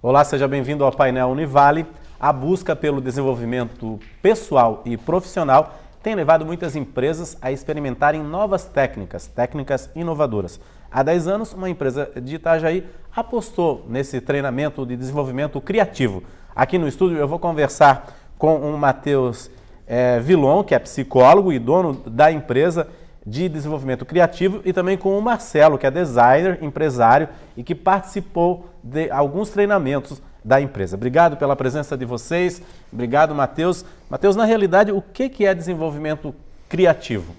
Olá, seja bem-vindo ao painel Univale. A busca pelo desenvolvimento pessoal e profissional tem levado muitas empresas a experimentarem novas técnicas inovadoras. Há 10 anos, uma empresa de Itajaí apostou nesse treinamento de desenvolvimento criativo. Aqui no estúdio eu vou conversar com o Matheus Vilon, que é psicólogo e dono da empresa de desenvolvimento criativo, e também com o Marcelo, que é designer, empresário e que participou de alguns treinamentos da empresa. Obrigado pela presença de vocês. Obrigado, Matheus. Matheus, na realidade, o que é desenvolvimento criativo?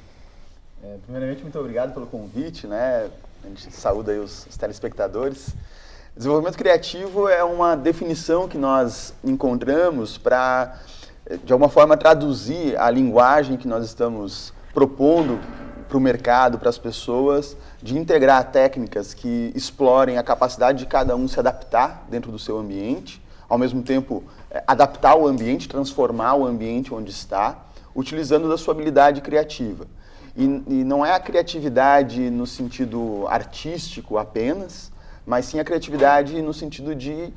Primeiramente, muito obrigado pelo convite, né? A gente saúda aí os telespectadores. Desenvolvimento criativo é uma definição que nós encontramos para, de alguma forma, traduzir a linguagem que nós estamos propondo para o mercado, para as pessoas, de integrar técnicas que explorem a capacidade de cada um se adaptar dentro do seu ambiente, ao mesmo tempo adaptar o ambiente, transformar o ambiente onde está, utilizando da sua habilidade criativa. E não é a criatividade no sentido artístico apenas, mas sim a criatividade no sentido de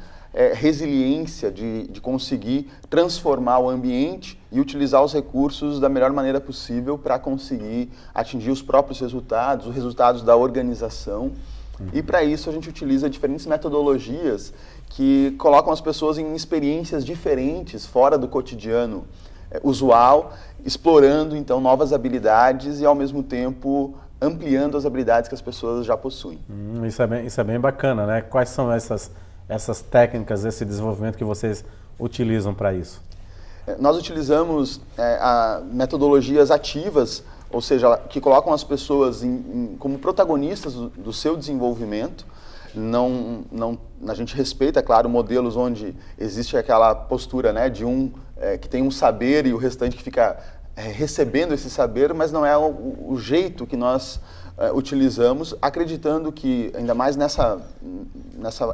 resiliência, de conseguir transformar o ambiente e utilizar os recursos da melhor maneira possível para conseguir atingir os próprios resultados, os resultados da organização. E para isso a gente utiliza diferentes metodologias que colocam as pessoas em experiências diferentes, fora do cotidiano usual, explorando então novas habilidades e ao mesmo tempo ampliando as habilidades que as pessoas já possuem. Isso é bem bacana, né? Quais são essas técnicas, esse desenvolvimento que vocês utilizam para isso? Nós utilizamos metodologias ativas, ou seja, que colocam as pessoas como protagonistas do seu desenvolvimento. A gente respeita, claro, modelos onde existe aquela postura, né, de que tem um saber e o restante que fica recebendo esse saber, mas não é o jeito que nós utilizamos, acreditando que, ainda mais nessa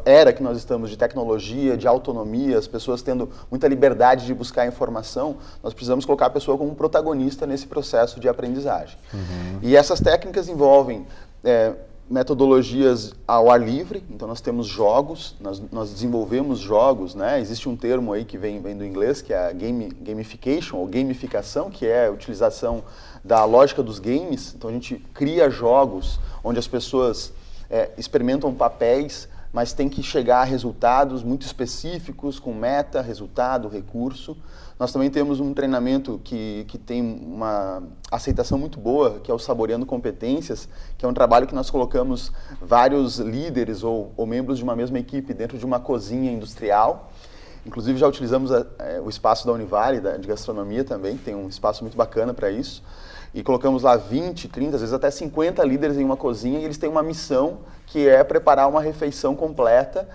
era que nós estamos de tecnologia, de autonomia, as pessoas tendo muita liberdade de buscar informação, nós precisamos colocar a pessoa como protagonista nesse processo de aprendizagem. E essas técnicas envolvem metodologias ao ar livre, então nós temos jogos, nós desenvolvemos jogos, né? Existe um termo aí que vem do inglês, que é a gamification, ou gamificação, que é a utilização da lógica dos games. Então a gente cria jogos onde as pessoas experimentam papéis, mas tem que chegar a resultados muito específicos, com meta, resultado, recurso. Nós também temos um treinamento que tem uma aceitação muito boa, que é o Saboreando Competências, que é um trabalho que nós colocamos vários líderes ou membros de uma mesma equipe dentro de uma cozinha industrial. Inclusive já utilizamos o espaço da Univale, de gastronomia também, tem um espaço muito bacana para isso. E colocamos lá 20, 30, às vezes até 50 líderes em uma cozinha, e eles têm uma missão que é preparar uma refeição completa,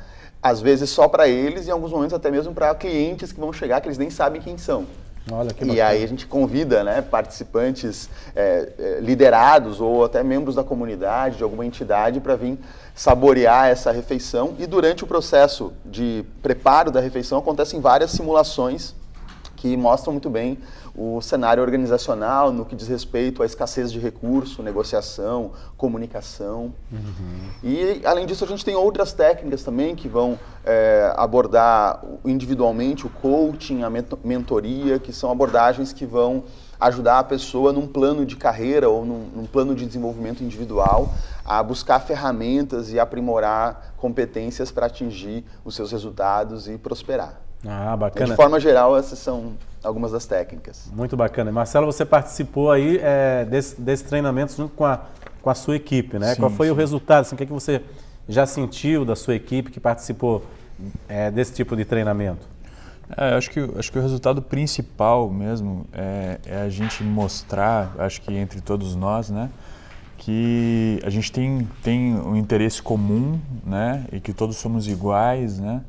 às vezes só para eles, e em alguns momentos até mesmo para clientes que vão chegar, que eles nem sabem quem são. Olha que bacana. E aí a gente convida, né, participantes liderados ou até membros da comunidade, de alguma entidade, para vir saborear essa refeição. E durante o processo de preparo da refeição acontecem várias simulações que mostram muito bem o cenário organizacional no que diz respeito à escassez de recurso, negociação, comunicação. E, além disso, a gente tem outras técnicas também que vão abordar individualmente o coaching, a mentoria, que são abordagens que vão ajudar a pessoa num plano de carreira ou num plano de desenvolvimento individual a buscar ferramentas e aprimorar competências para atingir os seus resultados e prosperar. Ah, bacana. De forma geral, essas são algumas das técnicas. Muito bacana. Marcelo, você participou aí desse treinamento junto com a sua equipe, né? Sim, Qual foi sim. o resultado? Assim, o que você já sentiu da sua equipe que participou desse tipo de treinamento? Acho que o resultado principal mesmo é a gente mostrar, acho que entre todos nós, né, que a gente tem um interesse comum, né, e que todos somos iguais, né.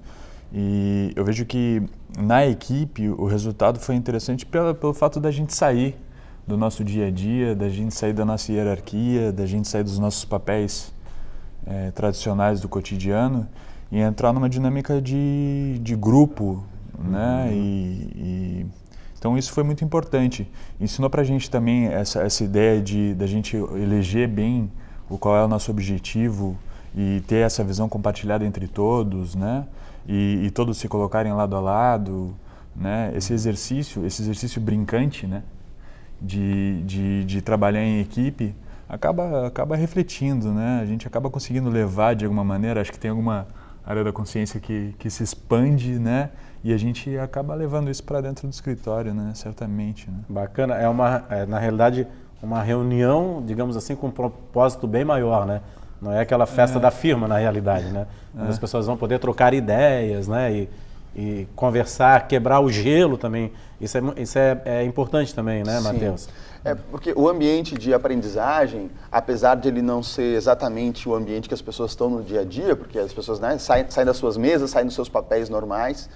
E eu vejo que na equipe o resultado foi interessante pelo fato da gente sair do nosso dia a dia, da gente sair da nossa hierarquia, da gente sair dos nossos papéis tradicionais do cotidiano e entrar numa dinâmica de grupo, né? Então isso foi muito importante. Ensinou pra gente também essa ideia da gente eleger bem qual é o nosso objetivo e ter essa visão compartilhada entre todos, né? E todos se colocarem lado a lado, né? Esse exercício brincante, né? De trabalhar em equipe, acaba refletindo, né? A gente acaba conseguindo levar de alguma maneira, acho que tem alguma área da consciência que se expande, né? E a gente acaba levando isso para dentro do escritório, né? Certamente. Né? Bacana. Na realidade, uma reunião, digamos assim, com um propósito bem maior, né? Não é aquela festa da firma, na realidade, né? Onde as pessoas vão poder trocar ideias, né? E conversar, quebrar o gelo também. Isso é importante também, né, Matheus? Porque o ambiente de aprendizagem, apesar de ele não ser exatamente o ambiente que as pessoas estão no dia a dia, porque as pessoas, né, saem das suas mesas, saem dos seus papéis normais,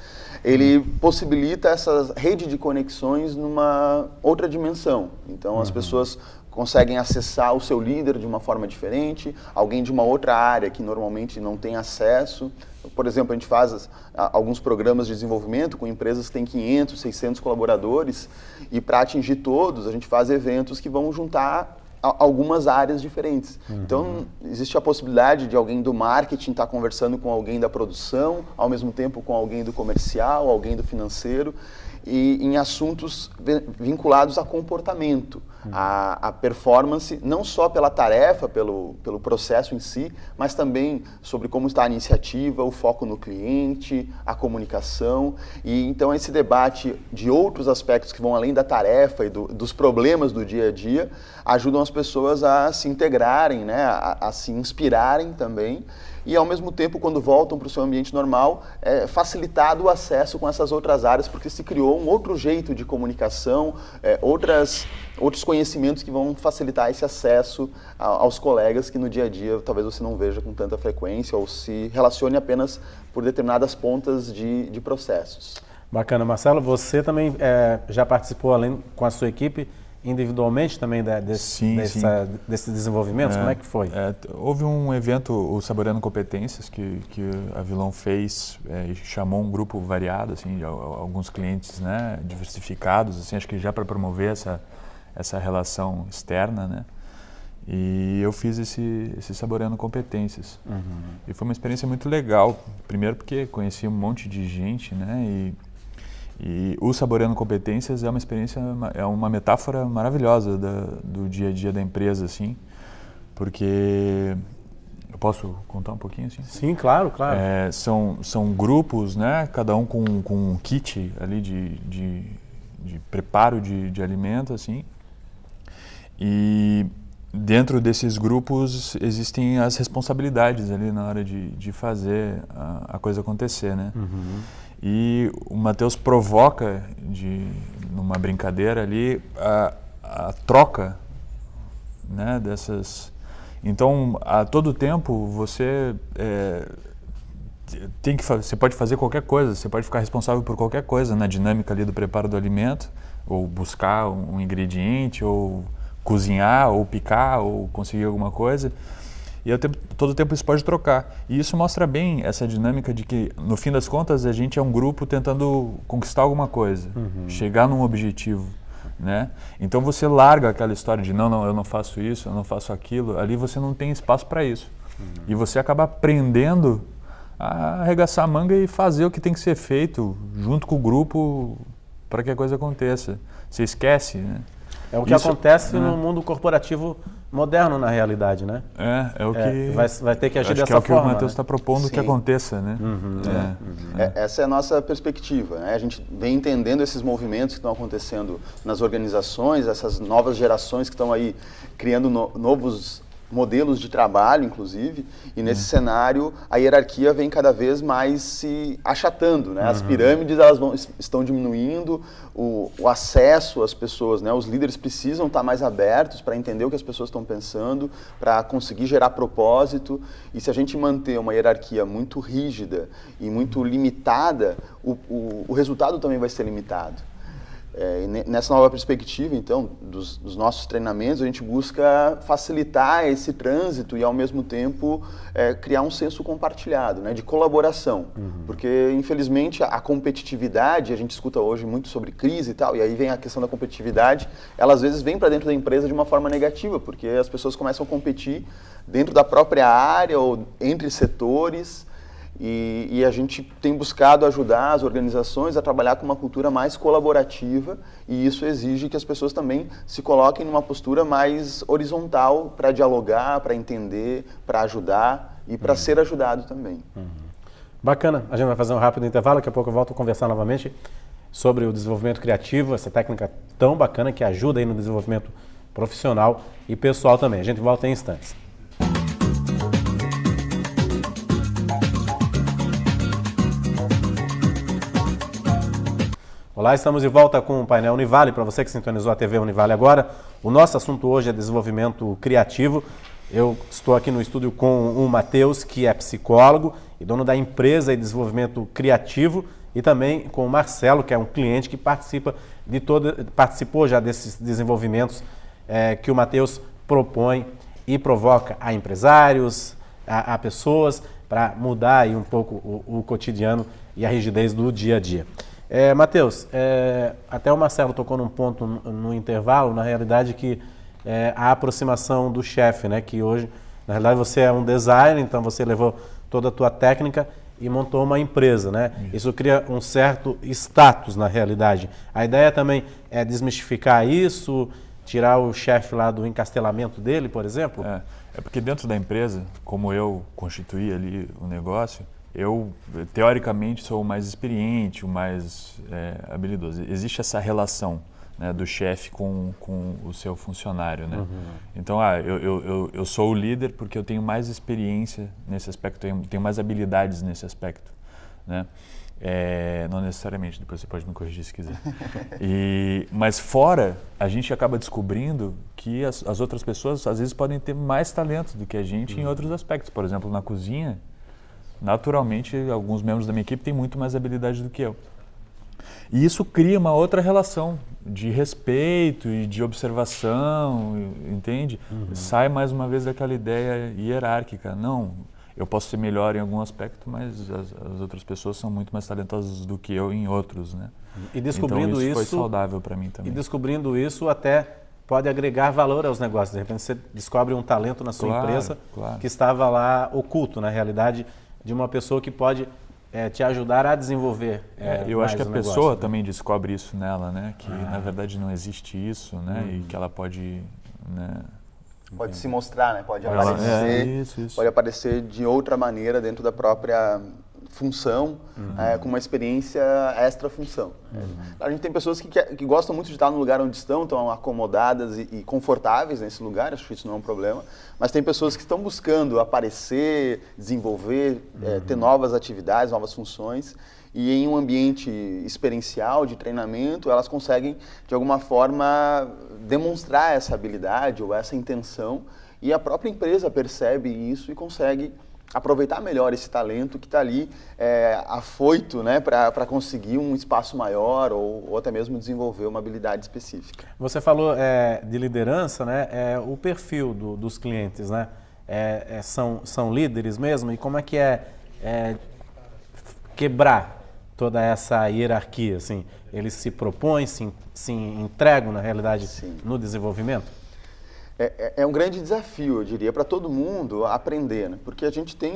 ele possibilita essa rede de conexões numa outra dimensão. Então as pessoas conseguem acessar o seu líder de uma forma diferente, alguém de uma outra área que normalmente não tem acesso. Por exemplo, a gente faz alguns programas de desenvolvimento com empresas que têm 500, 600 colaboradores e para atingir todos a gente faz eventos que vão juntar algumas áreas diferentes. Então, existe a possibilidade de alguém do marketing estar conversando com alguém da produção, ao mesmo tempo com alguém do comercial, alguém do financeiro, e em assuntos vinculados a comportamento, a performance, não só pela tarefa, pelo processo em si, mas também sobre como está a iniciativa, o foco no cliente, a comunicação. E então esse debate de outros aspectos que vão além da tarefa e dos problemas do dia a dia, ajudam as pessoas a se integrarem, né, a se inspirarem também. E, ao mesmo tempo, quando voltam para o seu ambiente normal, é facilitado o acesso com essas outras áreas, porque se criou um outro jeito de comunicação, outros conhecimentos que vão facilitar esse acesso aos colegas que no dia a dia talvez você não veja com tanta frequência ou se relacione apenas por determinadas pontas de processos. Bacana. Marcelo, você também já participou, além com a sua equipe, individualmente também desse desenvolvimento? Como é que foi? Houve um evento, o Saboreando Competências, que a Vilão fez e chamou um grupo variado, assim, de alguns clientes, né, diversificados, assim, acho que já para promover essa relação externa, né? E eu fiz esse Saboreando Competências. E foi uma experiência muito legal, primeiro porque conheci um monte de gente, né? E o Saboreando Competências é uma experiência, é uma metáfora maravilhosa do dia a dia da empresa, assim, porque... Eu posso contar um pouquinho, assim? Sim, claro. São grupos, né, cada um com um kit ali de preparo de alimento, assim, e dentro desses grupos existem as responsabilidades ali na hora de fazer a coisa acontecer, né? E o Matheus provoca, numa brincadeira ali, a troca, né, dessas... Então, a todo tempo, você você pode fazer qualquer coisa, você pode ficar responsável por qualquer coisa na dinâmica ali do preparo do alimento, ou buscar um ingrediente, ou cozinhar, ou picar, ou conseguir alguma coisa. E todo tempo isso pode trocar. E isso mostra bem essa dinâmica de que, no fim das contas, a gente é um grupo tentando conquistar alguma coisa, chegar num objetivo, né? Então você larga aquela história de não, eu não faço isso, eu não faço aquilo. Ali você não tem espaço para isso. E você acaba aprendendo a arregaçar a manga e fazer o que tem que ser feito junto com o grupo para que a coisa aconteça. Você esquece, né? É o que acontece no mundo corporativo moderno, na realidade, né? É o que... Vai ter que agir dessa forma. Acho que é o que o Matheus está propondo que aconteça, né? Essa é a nossa perspectiva, né? A gente vem entendendo esses movimentos que estão acontecendo nas organizações, essas novas gerações que estão aí criando novos modelos de trabalho, inclusive, e nesse cenário a hierarquia vem cada vez mais se achatando, né? As pirâmides estão diminuindo, o acesso às pessoas, né? Os líderes precisam estar mais abertos para entender o que as pessoas estão pensando, para conseguir gerar propósito, e se a gente manter uma hierarquia muito rígida e muito limitada, o resultado também vai ser limitado. Nessa nova perspectiva, então, dos nossos treinamentos, a gente busca facilitar esse trânsito e, ao mesmo tempo, criar um senso compartilhado, né, de colaboração. Porque, infelizmente, a competitividade, a gente escuta hoje muito sobre crise e tal, e aí vem a questão da competitividade, ela às vezes vem para dentro da empresa de uma forma negativa, porque as pessoas começam a competir dentro da própria área ou entre setores. E a gente tem buscado ajudar as organizações a trabalhar com uma cultura mais colaborativa, e isso exige que as pessoas também se coloquem numa postura mais horizontal para dialogar, para entender, para ajudar e para ser ajudado também. Bacana, a gente vai fazer um rápido intervalo, daqui a pouco eu volto a conversar novamente sobre o desenvolvimento criativo, essa técnica tão bacana que ajuda aí no desenvolvimento profissional e pessoal também. A gente volta em instantes. Olá, estamos de volta com o painel Univale. Para você que sintonizou a TV Univale agora, o nosso assunto hoje é desenvolvimento criativo. Eu estou aqui no estúdio com o Matheus, que é psicólogo e dono da empresa de desenvolvimento criativo, e também com o Marcelo, que é um cliente que participou já desses desenvolvimentos que o Matheus propõe e provoca a empresários, a pessoas, para mudar aí um pouco o cotidiano e a rigidez do dia a dia. Matheus, até o Marcelo tocou num ponto no intervalo, na realidade, que a aproximação do chefe, né? Que hoje, na realidade, você é um designer, então você levou toda a tua técnica e montou uma empresa, né? Isso cria um certo status na realidade. A ideia também é desmistificar isso, tirar o chefe lá do encastelamento dele, por exemplo? É porque dentro da empresa, como eu constituí ali o negócio, eu, teoricamente, sou o mais experiente, o mais habilidoso. Existe essa relação, né, do chefe com o seu funcionário, né? Então, eu sou o líder porque eu tenho mais experiência nesse aspecto, tenho mais habilidades nesse aspecto, né? Não necessariamente, depois você pode me corrigir se quiser. Mas fora, a gente acaba descobrindo que as outras pessoas, às vezes, podem ter mais talento do que a gente em outros aspectos. Por exemplo, na cozinha, naturalmente, alguns membros da minha equipe têm muito mais habilidade do que eu. E isso cria uma outra relação de respeito e de observação, entende? Sai mais uma vez daquela ideia hierárquica. Não, eu posso ser melhor em algum aspecto, mas as outras pessoas são muito mais talentosas do que eu em outros, né? E descobrindo então, isso foi isso saudável para mim também. E descobrindo isso até pode agregar valor aos negócios. De repente você descobre um talento na sua empresa que estava lá oculto, na realidade, de uma pessoa que pode te ajudar a desenvolver. Eu acho que a pessoa também descobre isso nela, né? Que na verdade não existe isso, né? E que ela pode, né? Pode se mostrar, né? Pode aparecer, pode aparecer de outra maneira dentro da própria função, com uma experiência extra-função. A gente tem pessoas que gostam muito de estar no lugar onde estão acomodadas e confortáveis nesse lugar, acho que isso não é um problema, mas tem pessoas que estão buscando aparecer, desenvolver, ter novas atividades, novas funções, e em um ambiente experiencial, de treinamento, elas conseguem, de alguma forma, demonstrar essa habilidade ou essa intenção, e a própria empresa percebe isso e consegue aproveitar melhor esse talento que está ali afoito, né, para conseguir um espaço maior ou até mesmo desenvolver uma habilidade específica. Você falou de liderança, né? O perfil dos clientes, né? São líderes mesmo? E como é que quebrar toda essa hierarquia? Assim? Eles se propõem, se entregam, na realidade, no desenvolvimento? É um grande desafio, eu diria, para todo mundo aprender, né? Porque a gente tem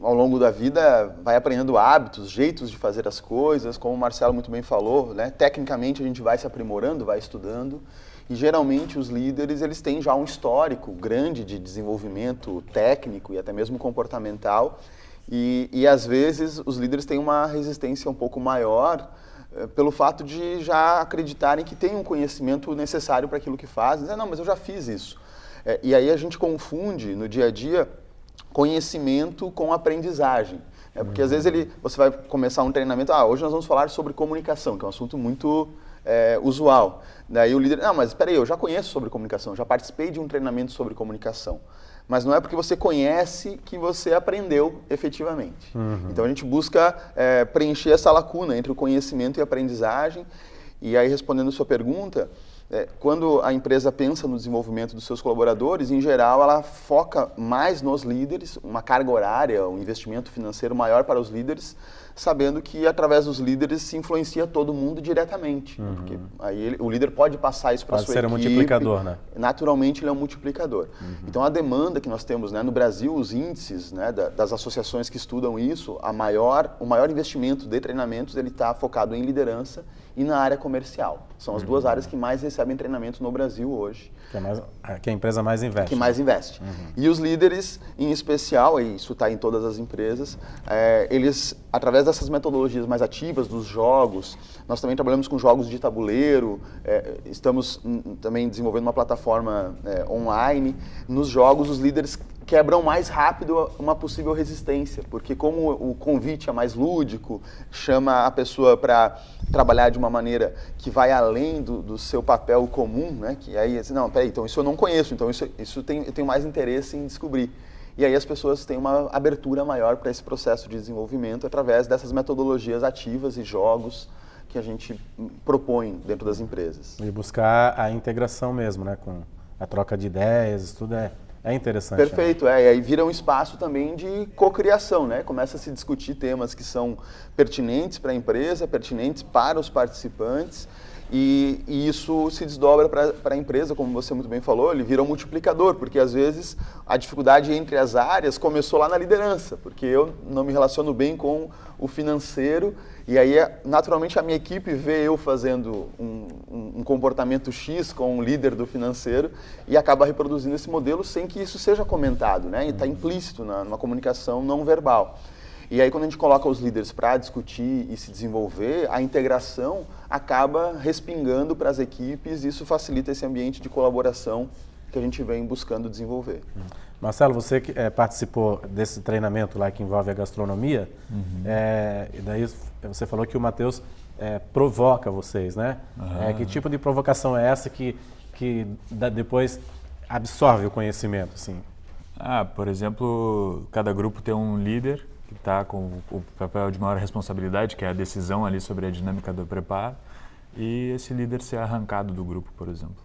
ao longo da vida, vai aprendendo hábitos, jeitos de fazer as coisas, como o Marcelo muito bem falou, né? Tecnicamente a gente vai se aprimorando, vai estudando, e geralmente os líderes, eles têm já um histórico grande de desenvolvimento técnico e até mesmo comportamental, e às vezes os líderes têm uma resistência um pouco maior, pelo fato de já acreditarem que têm um conhecimento necessário para aquilo que fazem. Dizem, não, mas eu já fiz isso. E aí a gente confunde no dia a dia conhecimento com aprendizagem. Porque às vezes você vai começar um treinamento, hoje nós vamos falar sobre comunicação, que é um assunto muito usual. Daí o líder, não, mas espera aí, eu já conheço sobre comunicação, já participei de um treinamento sobre comunicação. Mas não é porque você conhece que você aprendeu efetivamente. Então a gente busca preencher essa lacuna entre o conhecimento e a aprendizagem. E aí, respondendo a sua pergunta, quando a empresa pensa no desenvolvimento dos seus colaboradores, em geral, ela foca mais nos líderes, uma carga horária, um investimento financeiro maior para os líderes, sabendo que através dos líderes se influencia todo mundo diretamente. Porque aí o líder pode passar isso para a sua equipe. Pode ser um multiplicador, né? Naturalmente ele é um multiplicador. Então a demanda que nós temos, né, no Brasil, os índices, né, das associações que estudam isso, o maior investimento de treinamentos ele está focado em liderança e na área comercial. São as duas áreas que mais recebem treinamento no Brasil hoje. Que a empresa mais investe. Que mais investe. E os líderes, em especial, e isso está em todas as empresas, eles, através dessas metodologias mais ativas, dos jogos, nós também trabalhamos com jogos de tabuleiro, estamos também desenvolvendo uma plataforma online. Nos jogos, os líderes quebram mais rápido uma possível resistência, porque como o convite é mais lúdico, chama a pessoa para trabalhar de uma maneira que vai além do seu papel comum, né? Que aí, assim, não, peraí, então isso eu não conheço, então eu tenho mais interesse em descobrir. E aí as pessoas têm uma abertura maior para esse processo de desenvolvimento através dessas metodologias ativas e jogos que a gente propõe dentro das empresas. E buscar a integração mesmo, né? Com a troca de ideias, isso tudo é interessante. Perfeito, né? E aí vira um espaço também de cocriação, né? Começa a se discutir temas que são pertinentes para a empresa, pertinentes para os participantes, e isso se desdobra para a empresa, como você muito bem falou, ele vira um multiplicador, porque às vezes a dificuldade entre as áreas começou lá na liderança, porque eu não me relaciono bem com o financeiro, e aí naturalmente a minha equipe vê eu fazendo um comportamento X com o líder do financeiro e acaba reproduzindo esse modelo sem que isso seja comentado, né? E está implícito numa comunicação não verbal. E aí quando a gente coloca os líderes para discutir e se desenvolver, a integração acaba respingando para as equipes e isso facilita esse ambiente de colaboração que a gente vem buscando desenvolver. Marcelo, você que participou desse treinamento lá que envolve a gastronomia, e daí você falou que o Matheus provoca vocês, né? Que tipo de provocação é essa que depois absorve o conhecimento, assim? Por exemplo, cada grupo tem um líder que está com o papel de maior responsabilidade, que é a decisão ali sobre a dinâmica do preparo, e esse líder ser arrancado do grupo, por exemplo.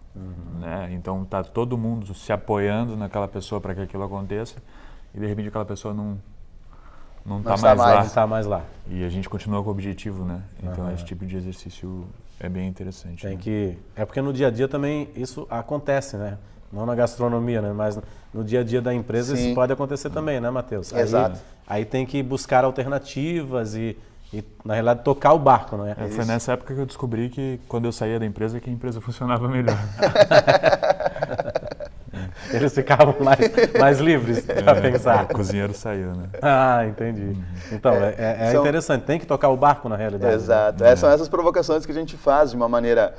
Né? Então está todo mundo se apoiando naquela pessoa para que aquilo aconteça, e de repente aquela pessoa não está mais lá. E a gente continua com o objetivo, né? Então esse tipo de exercício é bem interessante. É porque no dia a dia também isso acontece, né? Não na gastronomia, né? Mas no dia a dia da empresa isso pode acontecer também, né, Matheus? Exato. Aí tem que buscar alternativas e na realidade, tocar o barco, não é? Foi nessa época que eu descobri que, quando eu saía da empresa, que a empresa funcionava melhor. Eles ficavam mais livres para pensar. O cozinheiro saiu, né? Entendi. Então, é interessante, tem que tocar o barco na realidade. Exato. Né? São essas provocações que a gente faz de uma maneira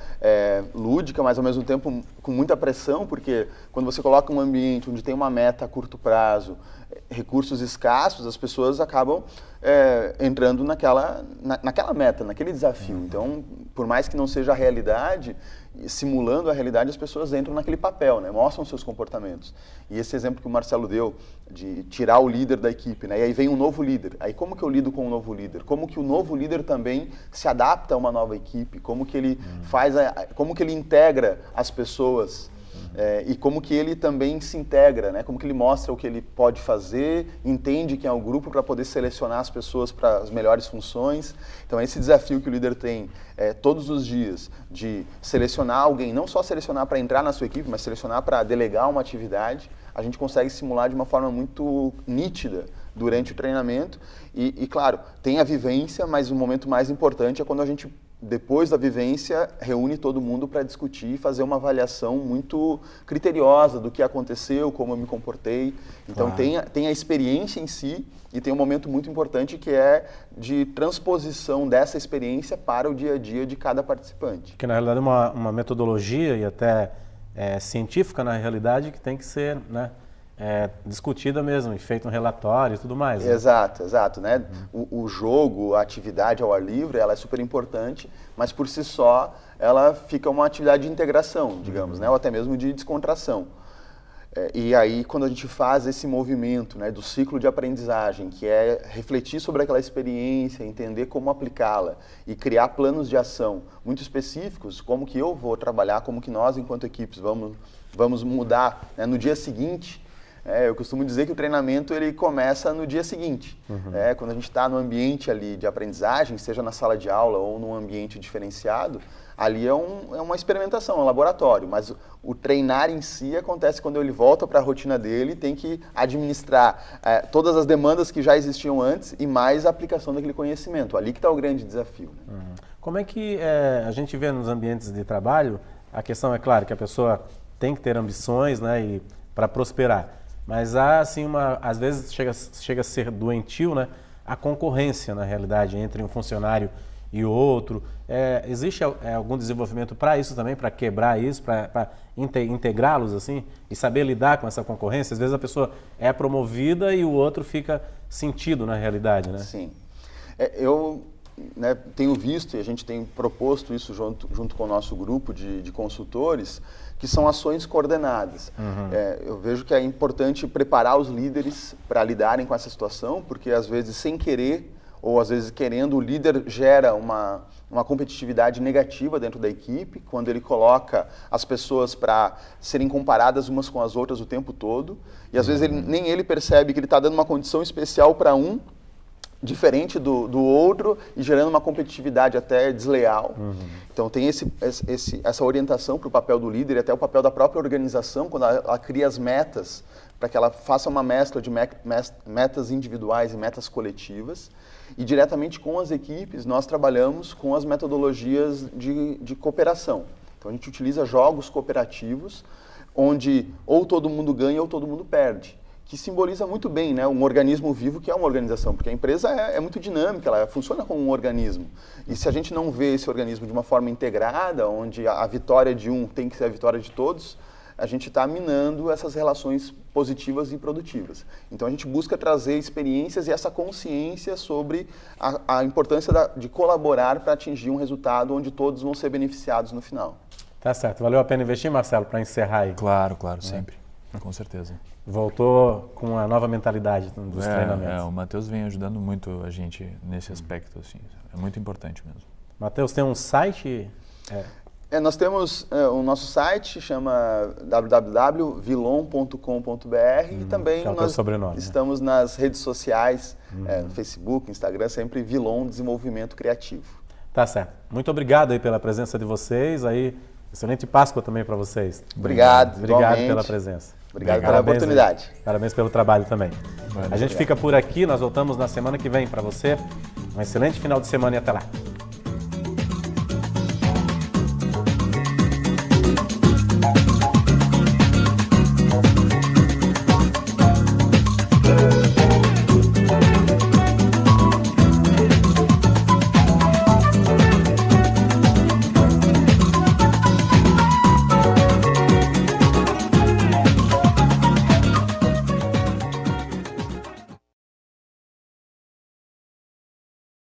lúdica, mas ao mesmo tempo com muita pressão, porque quando você coloca um ambiente onde tem uma meta a curto prazo, recursos escassos, as pessoas acabam entrando naquela meta, naquele desafio. Então, por mais que não seja a realidade, simulando a realidade, as pessoas entram naquele papel, né? Mostram seus comportamentos. E esse exemplo que o Marcelo deu, de tirar o líder da equipe, né? E aí vem um novo líder. Aí como que eu lido com o novo líder? Como que o novo líder também se adapta a uma nova equipe? Como que ele como que ele integra as pessoas? E como que ele também se integra, né? Como que ele mostra o que ele pode fazer, entende quem é o grupo para poder selecionar as pessoas para as melhores funções. Então esse desafio que o líder tem todos os dias de selecionar alguém, não só selecionar para entrar na sua equipe, mas selecionar para delegar uma atividade, a gente consegue simular de uma forma muito nítida durante o treinamento. E claro, tem a vivência, mas o momento mais importante é quando a gente, depois da vivência, reúne todo mundo para discutir e fazer uma avaliação muito criteriosa do que aconteceu, como eu me comportei. Então tem a experiência em si e tem um momento muito importante que é de transposição dessa experiência para o dia a dia de cada participante. Que na realidade é uma metodologia e até científica na realidade que tem que ser, né, discutida mesmo, e feito um relatório e tudo mais. Né? Exato. Né? O jogo, a atividade ao ar livre, ela é super importante, mas por si só ela fica uma atividade de integração, digamos, né? Ou até mesmo de descontração. E aí, quando a gente faz esse movimento, né, do ciclo de aprendizagem, que é refletir sobre aquela experiência, entender como aplicá-la e criar planos de ação muito específicos, como que eu vou trabalhar, como que nós, enquanto equipes, vamos mudar, né, no dia seguinte. Eu costumo dizer que o treinamento ele começa no dia seguinte. Quando a gente está no ambiente ali de aprendizagem, seja na sala de aula ou num ambiente diferenciado, ali é uma experimentação, é um laboratório, mas o treinar em si acontece quando ele volta para a rotina dele, tem que administrar todas as demandas que já existiam antes e mais a aplicação daquele conhecimento. Ali que está o grande desafio. Né? Como é que a gente vê nos ambientes de trabalho, a questão é claro que a pessoa tem que ter ambições, né, para prosperar, mas há assim às vezes chega a ser doentio, né, a concorrência na realidade entre um funcionário e outro. Existe algum desenvolvimento para isso também, para quebrar isso, para integrá-los assim e saber lidar com essa concorrência? Às vezes a pessoa é promovida e o outro fica sentido na realidade, né? Sim. Eu tenho visto e a gente tem proposto isso junto com o nosso grupo de consultores, que são ações coordenadas. Eu vejo que é importante preparar os líderes para lidarem com essa situação, porque às vezes sem querer ou às vezes querendo, o líder gera uma competitividade negativa dentro da equipe, quando ele coloca as pessoas para serem comparadas umas com as outras o tempo todo, e às vezes nem ele percebe que ele está dando uma condição especial para um, diferente do outro, e gerando uma competitividade até desleal. Então tem essa orientação para o papel do líder e até o papel da própria organização, quando ela cria as metas, para que ela faça uma mescla de metas individuais e metas coletivas. E diretamente com as equipes, nós trabalhamos com as metodologias de cooperação. Então a gente utiliza jogos cooperativos, onde ou todo mundo ganha ou todo mundo perde, que simboliza muito bem, né, um organismo vivo que é uma organização, porque a empresa é muito dinâmica, ela funciona como um organismo. E se a gente não vê esse organismo de uma forma integrada, onde a vitória de um tem que ser a vitória de todos, a gente está minando essas relações positivas e produtivas. Então a gente busca trazer experiências e essa consciência sobre a importância de colaborar para atingir um resultado onde todos vão ser beneficiados no final. Tá certo. Valeu a pena investir, Marcelo, para encerrar aí? Claro, sempre. Com certeza. Voltou com a nova mentalidade dos treinamentos. O Matheus vem ajudando muito a gente nesse aspecto, assim. É muito importante mesmo. Matheus, tem um site? Nós temos o nosso site, chama www.vilon.com.br e também nós estamos nas redes sociais, no Facebook, Instagram, sempre Vilon Desenvolvimento Criativo. Tá certo. Muito obrigado aí pela presença de vocês. Aí, excelente Páscoa também para vocês. Obrigado pela presença. Obrigado pela oportunidade. Parabéns pelo trabalho também. A gente fica por aqui, nós voltamos na semana que vem para você. Um excelente final de semana e até lá.